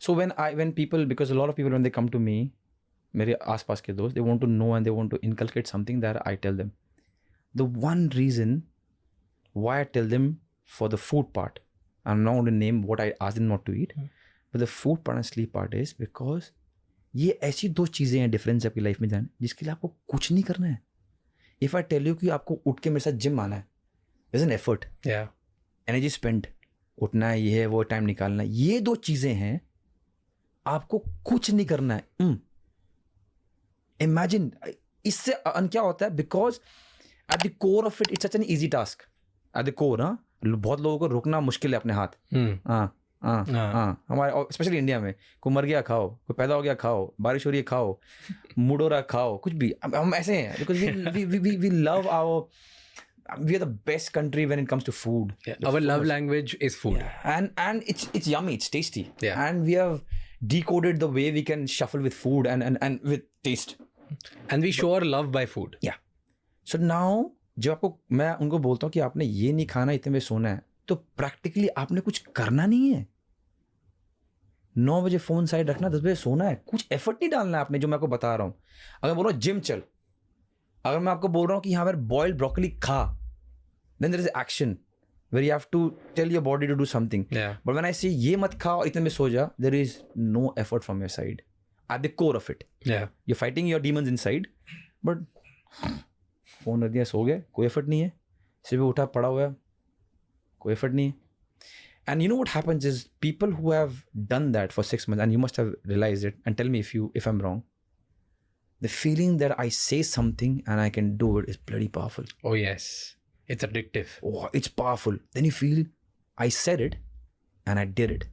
So when people, because a lot of people when they come to me, मेरे आसपास के दोस्त, they want to know and they want to inculcate something that I tell them. The one reason why I tell them for the food part, I'm not going to name what I ask them not to eat, but the food part and sleep part is because ये ऐसी दो चीज़ें हैं difference आपकी life में जाने जिसके लिए आपको कुछ नहीं करना है. इफ़ आई टेल यू कि आपको उठ के मेरे साथ जिम आना है, is an effort, energy spend, उठना है, ये है वो, टाइम निकालना है, ये दो चीज़ें हैं, आपको कुछ नहीं करना है. इमेजिन इससे क्या होता है, because at the core of it it's such an easy task. At the core, बहुत लोगों को रोकना मुश्किल है अपने हाथ. हमारे स्पेशली इंडिया में, कोई मर गया खाओ, कोई पैदा हो गया खाओ, बारिश हो रही है खाओ, मूड हो रहा है खाओ, कुछ भी. हम ऐसे हैं because we love our, we are the best country when it comes to food. Our love language is food. And it's yummy, it's tasty. And we have decoded the way we can shuffle with food and with taste. And we show our love by food. Yeah. So now जब आपको, मैं उनको बोलता हूँ कि आपने ये नहीं खाना, इतने में सोना है, तो प्रैक्टिकली आपने कुछ करना नहीं है. 9 बजे फोन साइड रखना, 10 बजे सोना है. कुछ एफर्ट नहीं डालना है आपने, जो मैं आपको बता रहा हूँ. अगर बोल रहा हूँ जिम चल, अगर मैं आपको बोल रहा हूँ कि यहाँ पर बॉइल्ड ब्रोकली खा, then there is action where you have to tell your body to do something. But when I say ये मत खा और इतने में सो जा, there is no effort from your side at the core of it. You're fighting your demons inside, but phone रख दिया, सो गए, कोई एफर्ट नहीं है. सिर्फ उठा, पड़ा हुआ है, कोई एफर्ट नहीं है. And you know what happens is people who have done that for 6 months, and you must have realized it, and tell me if I'm wrong, the feeling that I say something and I can do it is bloody powerful. Oh yes, it's addictive. Oh, it's powerful. Then you feel I said it and I did it.